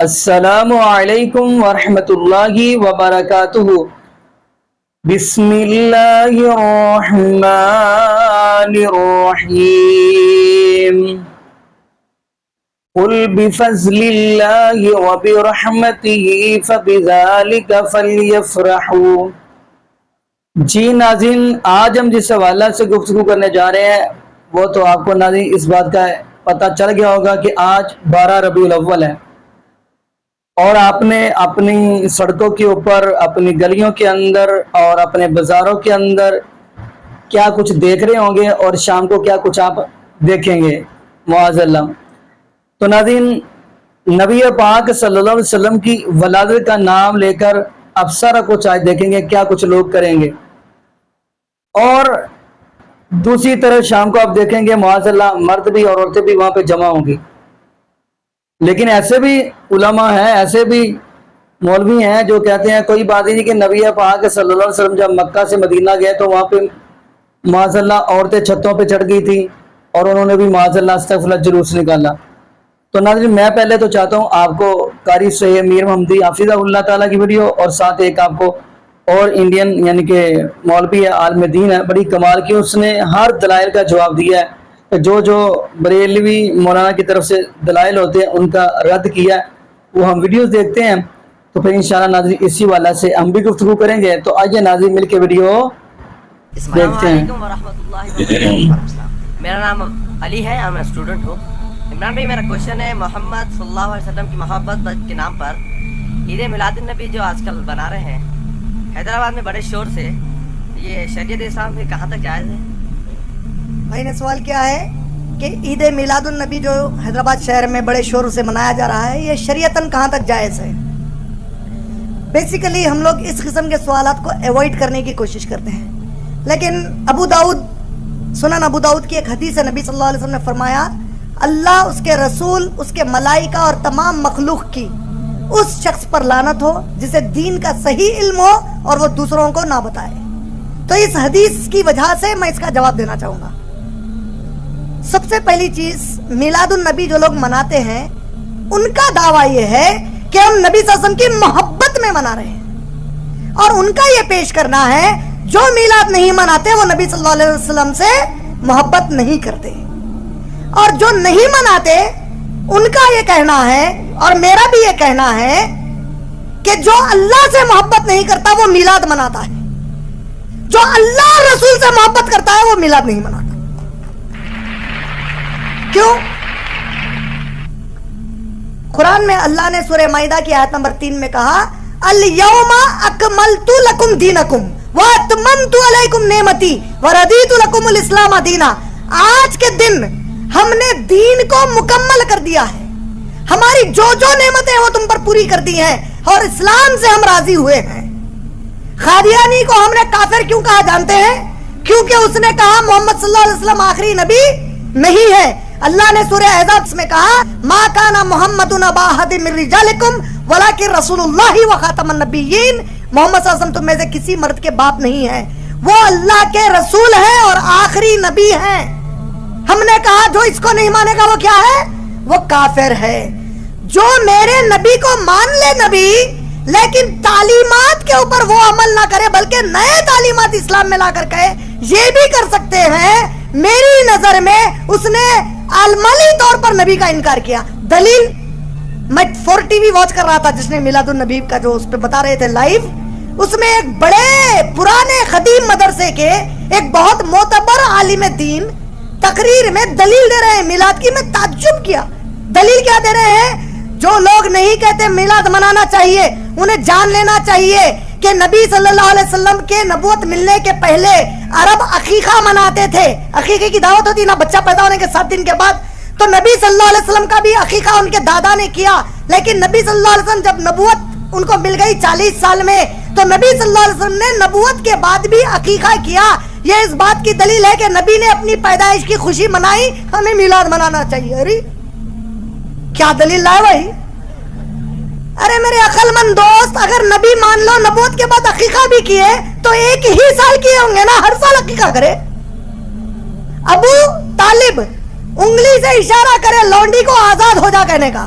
السلام علیکم ورحمۃ اللہ وبرکاتہ۔ بسم اللہ الرحمن الرحیم۔ قل بفضل اللہ وبرحمتہ فبذلک فلیفرحوا۔ جی ناظرین، آج ہم جس حوالہ سے گفتگو کرنے جا رہے ہیں وہ تو آپ کو ناظرین اس بات کا پتہ چل گیا ہوگا کہ آج 12 ربیع الاول ہے، اور آپ نے اپنی سڑکوں کے اوپر، اپنی گلیوں کے اندر اور اپنے بازاروں کے اندر کیا کچھ دیکھ رہے ہوں گے، اور شام کو کیا کچھ آپ دیکھیں گے معاذ اللہ۔ تو ناظرین، نبی پاک صلی اللہ علیہ وسلم کی ولادت کا نام لے کر آپ سارا کچھ آج دیکھیں گے کیا کچھ لوگ کریں گے، اور دوسری طرف شام کو آپ دیکھیں گے معاذ اللہ مرد بھی اور عورتیں بھی وہاں پہ جمع ہوں گی۔ لیکن ایسے بھی علماء ہیں، ایسے بھی مولوی ہیں جو کہتے ہیں کوئی بات ہی نہیں کہ نبی پاک صلی اللہ علیہ وسلم جب مکہ سے مدینہ گئے تو وہاں پہ معاذ اللہ عورتیں چھتوں پہ چڑھ گئی تھی اور انہوں نے بھی معاذ اللہ استغفر اللہ جلوس نکالا۔ تو ناظرین، میں پہلے تو چاہتا ہوں آپ کو قاری صحیح میر محمدی حافظہ اللہ تعالیٰ کی ویڈیو، اور ساتھ ایک آپ کو اور انڈین یعنی کہ مولوی ہے، عالم دین ہے، بڑی کمال کی، اس نے ہر دلائل کا جواب دیا ہے، جو بریلوی مولانا کی طرف سے دلائل ہوتے ہیں ان کا رد کیا ہے، وہ ہم ویڈیوز دیکھتے ہیں۔ تو پھر انشاءاللہ ناظرین اسی والا سے ہم بھی گفتگو کریں گے، تو آئیے ناظرین مل کے ویڈیو دیکھتے ہیں۔ السلام علیکم ورحمۃ اللہ وبرکاتہ۔ میرا نام علی ہے، میں اسٹوڈنٹ ہوں۔ عمران بھائی، میرا کوشچن ہے محمد صلی اللہ علیہ وسلم کی محبت کے نام پر عید میلاد النبی جو آج کل بنا رہے ہیں حیدرآباد میں بڑے شور سے، یہ شریعت اسلام میں کہاں تک جائز ہے؟ بھائی نے سوال کیا ہے کہ عید میلاد النبی جو حیدرآباد شہر میں بڑے شور سے منایا جا رہا ہے یہ شریعتاً کہاں تک جائز ہے؟ بیسیکلی ہم لوگ اس قسم کے سوالات کو ایوائڈ کرنے کی کوشش کرتے ہیں، لیکن سنن ابو داؤد کی ایک حدیث ہے، نبی صلی اللہ علیہ وسلم نے فرمایا اللہ، اس کے رسول، اس کے ملائکہ اور تمام مخلوق کی اس شخص پر لعنت ہو جسے دین کا صحیح علم ہو اور وہ دوسروں کو نہ بتائے۔ تو اس حدیث کی وجہ سے میں اس کا جواب دینا چاہوں گا۔ سب سے پہلی چیز، میلاد النبی جو لوگ مناتے ہیں ان کا دعویٰ یہ ہے کہ ہم نبی صلی اللہ علیہ وسلم کی محبت میں منا رہے ہیں، اور ان کا یہ پیش کرنا ہے جو میلاد نہیں مناتے وہ نبی صلی اللہ علیہ وسلم سے محبت نہیں کرتے، اور جو نہیں مناتے ان کا یہ کہنا ہے اور میرا بھی یہ کہنا ہے کہ جو اللہ سے محبت نہیں کرتا وہ میلاد مناتا ہے، جو اللہ اور رسول سے محبت کرتا ہے وہ میلاد نہیں مناتا۔ کیوں؟ قرآن میں اللہ نے سورہ مائدہ کی آیت نمبر 3 میں کہا الیوم اکملت لکم دینکم واتممت علیکم نعمتی وردیت لکم الاسلام دینا۔ آج کے دن ہم نے دین کو مکمل کر دیا ہے، ہماری جو نعمتیں وہ تم پر پوری کر دی ہیں، اور اسلام سے ہم راضی ہوئے ہیں۔ قادیانی کو ہم نے کافر کیوں کہا جانتے ہیں؟ کیونکہ اس نے کہا محمد صلی اللہ علیہ وسلم آخری نبی نہیں ہے۔ اللہ نے سورہ احزاب میں کہا ما کان محمد ابا احد من رجالکم ولکن رسول اللہ وخاتم النبیین۔ محمد صلی اللہ علیہ وسلم تم میں سے کسی مرد کے باپ نہیں ہے، وہ اللہ کے رسول ہیں اور آخری نبی ہیں۔ ہم نے کہا جو اس کو نہیں مانے گا وہ کیا ہے؟ وہ کافر ہے۔ جو میرے نبی کو مان لے نبی، لیکن تعلیمات کے اوپر وہ عمل نہ کرے بلکہ نئے تعلیمات اسلام میں لا کر کہے، یہ بھی کر سکتے ہیں۔ میری نظر میں اس نے عملی طور پر نبی کا انکار کیا۔ دلیل، میں 4 ٹی وی واچ کر رہا تھا جس نے میلاد النبی کا جو اس پہ بتا رہے تھے لائیو، اس میں ایک بڑے پرانے قدیم مدرسے کے ایک بہت معتبر عالم دین تقریر میں دلیل دے رہے ہیں میلاد کی۔ میں تعجب کیا، دلیل کیا دے رہے ہیں؟ جو لوگ نہیں کہتے میلاد منانا چاہیے انہیں جان لینا چاہیے کہ نبی صلی اللہ علیہ وسلم کے نبوت ملنے کے پہلے عرب عقیقہ مناتے تھے۔ عقیقے کی دعوت ہوتی نا بچہ پیدا ہونے کے 7 دن کے بعد، تو نبی صلی اللہ علیہ وسلم کا بھی عقیقہ ان کے دادا نے کیا، لیکن نبی صلی اللہ علیہ وسلم جب نبوت ان کو مل گئی 40 سال میں، تو نبی صلی اللہ علیہ وسلم نے نبوت کے بعد بھی عقیقہ کیا۔ یہ اس بات کی دلیل ہے کہ نبی نے اپنی پیدائش کی خوشی منائی، ہمیں میلاد منانا چاہیے۔ ارے کیا دلیل لائے بھائی؟ ارے میرے عقل مند دوست، اگر نبی مان لو نبوت کے بعد عقیقہ بھی کیے تو ایک ہی سال کیے ہوں گے نا، ہر سال عقیقہ کرے۔ ابو طالب انگلی سے اشارہ کرے لونڈی کو آزاد ہو جا کہنے کا،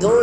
2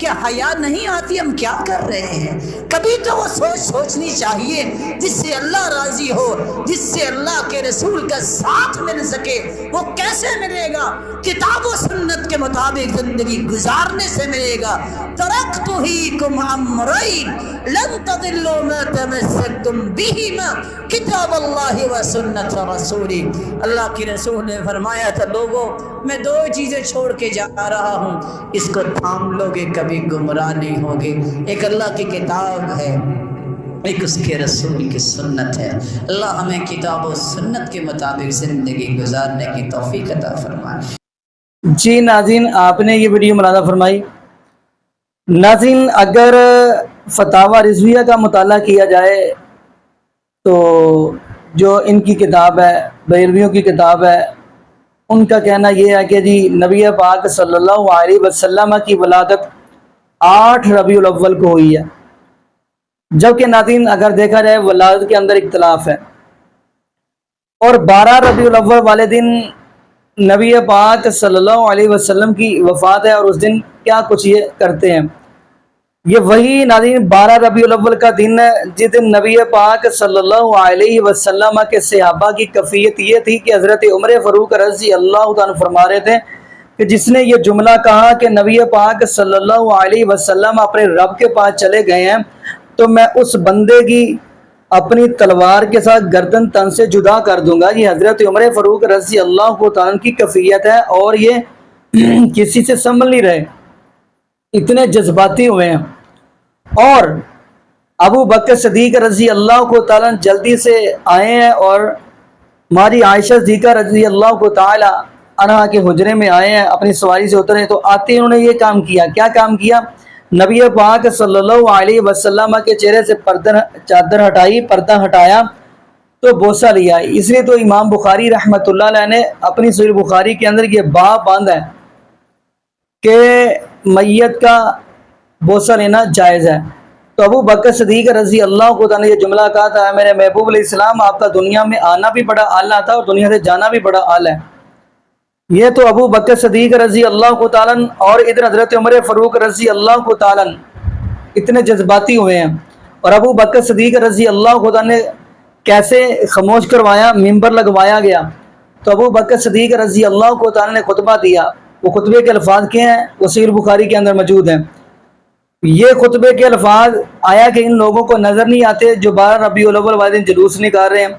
کیا حیا نہیں آتی ہم کیا کر رہے ہیں؟ کبھی تو وہ سوچنی چاہیے جس سے اللہ راضی ہو، جس سے اللہ کے رسول کا ساتھ مل سکے۔ وہ کیسے ملے گا؟ کتاب و سنت کے مطابق زندگی گزارنے سے ملے گا۔ ترکت فیکم امرین لن تضلوا ما تمسکتم بہما کتاب اللہ و سنت رسولی۔ اللہ کے رسول نے فرمایا تھا لوگوں میں دو چیزیں چھوڑ کے جا رہا ہوں، اس کو تھام لوگے کبھی گمراہ نہیں ہوگے۔ ایک اللہ کی کتاب ہے، ایک اس کے رسول کی سنت ہے۔ اللہ ہمیں کتاب و سنت کے مطابق زندگی گزارنے کی توفیق عطا فرمائے۔ جی ناظرین، آپ نے یہ ویڈیو ملاحظہ فرمائی۔ ناظرین، اگر فتاوی رضویہ کا مطالعہ کیا جائے تو جو ان کی کتاب ہے، بریلویوں کی کتاب ہے، ان کا کہنا یہ ہے کہ جی نبی پاک صلی اللہ علیہ وسلم کی ولادت 8 ربیع الاول کو ہوئی ہے، جبکہ ناظرین اگر دیکھا جائے ولادت کے اندر اختلاف ہے، اور 12 ربیع الاول والے دن نبی پاک صلی اللہ علیہ وسلم کی وفات ہے، اور اس دن کیا کچھ یہ کرتے ہیں۔ یہ وہی ناظرین 12 ربیع الاول کا دن ہے جس دن نبی پاک صلی اللہ علیہ وسلم کے صحابہ کی کیفیت یہ تھی کہ حضرت عمر فاروق رضی اللہ تعالیٰ فرما رہے تھے کہ جس نے یہ جملہ کہا کہ نبی پاک صلی اللہ علیہ وسلم اپنے رب کے پاس چلے گئے ہیں تو میں اس بندے کی اپنی تلوار کے ساتھ گردن تن سے جدا کر دوں گا۔ یہ حضرت عمر فاروق رضی اللہ تعالیٰ کی کیفیت ہے، اور یہ کسی سے سنبھل نہیں رہے، اتنے جذباتی ہوئے ہیں۔ اور ابو بکر صدیق رضی اللہ تعالیٰ جلدی سے آئے ہیں اور ہماری عائشہ صدیقہ رضی اللہ تعالیٰ عنہا کے حجرے میں آئے ہیں، اپنی سواری سے اترے تو آتے انہوں نے یہ کام کیا۔ کیا کام کیا؟ نبی پاک صلی اللہ علیہ وسلم کے چہرے سے چادر ہٹائی، پردہ ہٹایا تو بوسہ لیا۔ اس لیے تو امام بخاری رحمۃ اللہ علیہ نے اپنی صحیح بخاری کے اندر یہ باب باندھا ہے کہ میت کا بوسہ لینا جائز ہے۔ تو ابو بکر صدیق رضی اللہ عنہ نے یہ جملہ کہا تھا، میرے محبوب علیہ السلام آپ کا دنیا میں آنا بھی بڑا اعلیٰ تھا اور دنیا سے جانا بھی بڑا اعلیٰ ہے۔ یہ تو ابو بکر صدیق رضی اللہ تعالیٰ اور ادھر حضرت عمر فاروق رضی اللہ تعالیٰ اتنے جذباتی ہوئے ہیں۔ اور ابو بکر صدیق رضی اللہ تعالیٰ نے کیسے خاموش کروایا، ممبر لگوایا گیا۔ تو ابو بکر صدیق رضی اللہ تعالیٰ نے خطبہ دیا۔ وہ خطبے کے الفاظ کیا ہیں؟ وہ صحیح بخاری کے اندر موجود ہیں۔ یہ خطبے کے الفاظ آیا کہ ان لوگوں کو نظر نہیں آتے جو 12 ربیع الاول والے دن جلوس نکال رہے ہیں،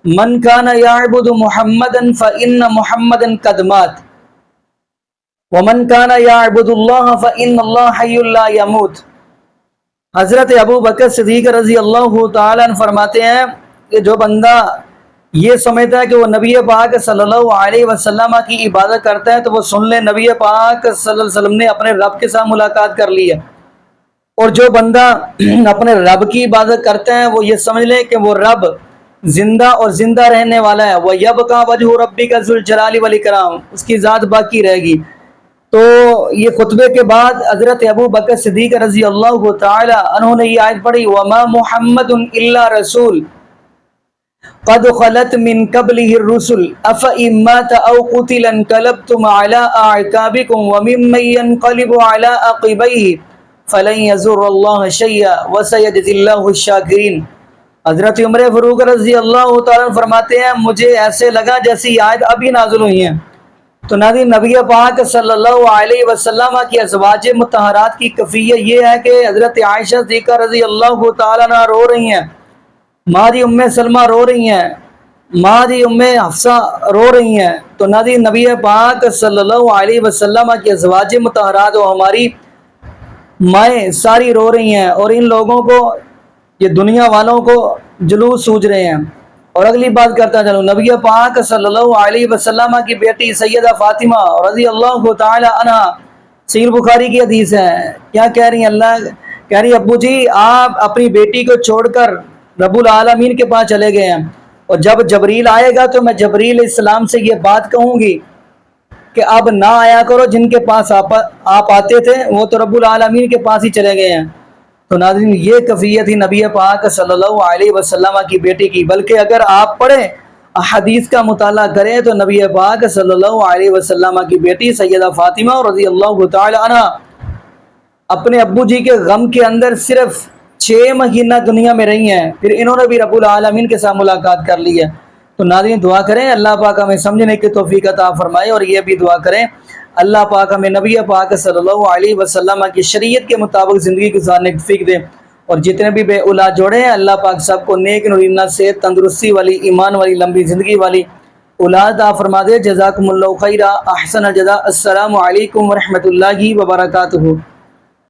من کان یعبد محمدا فإن محمدا قد مات ومن کان یعبد اللہ فإن اللہ حی لا یموت۔ حضرت ابو بکر صدیق رضی اللہ تعالیٰ عنہ فرماتے ہیں کہ جو بندہ یہ سمجھتا ہے کہ وہ نبی پاک صلی اللہ علیہ وسلم کی عبادت کرتا ہے تو وہ سن لے نبی پاک صلی اللہ علیہ وسلم نے اپنے رب کے ساتھ ملاقات کر لی ہے، اور جو بندہ اپنے رب کی عبادت کرتا ہے وہ یہ سمجھ لے کہ وہ رب زندہ اور زندہ رہنے والا ہے۔ وَيَبْقَى وَجْهُ رَبِّكَ ذُو الْجَلَالِ وَالْإِكْرَامِ، اس کی ذات باقی رہے گی۔ تو یہ خطبے کے بعد حضرت ابو بکر صدیق رضی اللہ تعالی عنہ نے یہ آیت پڑھی، وَمَا مُحَمَّدٌ إِلَّا رَسُولٌ قَدْ خَلَتْ مِن قَبْلِهِ الرُّسُلُ أَفَإِن مَّاتَ أَوْ قُتِلَ انقلبتم عَلَىٰ أَعْقَابِكُمْ وَمِمَّن يَنقَلِبُ عَلَىٰ عَقِبَيْهِ فَلَن يَضُرَّ اللَّهَ شَيْئًا وَسَيَجْزِي اللَّهُ الشَّاكِرِينَ۔ حضرت عمر فاروق رضی اللہ تعالیٰ فرماتے ہیں مجھے ایسے لگا جیسی آیت ابھی نازل ہوئی ہیں۔ تو ناظرین نبی پاک صلی اللہ علیہ وسلم کی ازواج مطہرات کی کیفیت یہ ہے کہ حضرت عائشہ صدیقہ رضی اللہ تعالیٰ عنہ رو رہی ہیں، ماں ام سلمہ رو رہی ہیں، ماں ام حفصہ رو رہی ہیں۔ تو ناظرین نبی پاک صلی اللہ علیہ وسلم کی ازواج مطہرات اور ہماری مائیں ساری رو رہی ہیں، اور ان لوگوں کو یہ دنیا والوں کو جلوس سوج رہے ہیں۔ اور اگلی بات کرتا چلوں، نبی پاک صلی اللہ علیہ وسلم کی بیٹی سیدہ فاطمہ رضی اللہ تعالی عنہ، صحیح بخاری کی حدیث ہے، کیا کہہ رہی ہیں؟ اللہ کہہ رہی ابو جی آپ اپنی بیٹی کو چھوڑ کر رب العالمین کے پاس چلے گئے ہیں، اور جب جبریل آئے گا تو میں جبریل علیہ السلام سے یہ بات کہوں گی کہ اب نہ آیا کرو، جن کے پاس آپ آتے تھے وہ تو رب العالمین کے پاس ہی چلے گئے ہیں۔ تو ناظرین یہ کیفیت ہی نبی پاک صلی اللہ علیہ وسلم کی بیٹی کی، بلکہ اگر آپ پڑھیں حدیث کا مطالعہ کریں تو نبی پاک صلی اللہ علیہ وسلم کی بیٹی سیدہ فاطمہ رضی اللہ تعالی عنہ اپنے ابو جی کے غم کے اندر صرف 6 مہینہ دنیا میں رہی ہیں، پھر انہوں نے بھی رب العالمین کے ساتھ ملاقات کر لی ہے۔ تو ناظرین دعا کریں اللہ پاک ہمیں سمجھنے کی توفیق عطا فرمائے، اور یہ بھی دعا کریں اللہ پاک ہمیں نبی پاک صلی اللہ علیہ وسلم کی شریعت کے مطابق زندگی گزارنے کی توفیق دے، اور جتنے بھی بے اولاد جوڑے ہیں اللہ پاک سب کو نیک نورینہ صحت تندرستی والی ایمان والی لمبی زندگی والی اولاد عطا فرما دے۔ جزاکم اللہ خیرہ، احسن الجزاء۔ السلام علیکم ورحمۃ اللہ وبرکاتہ۔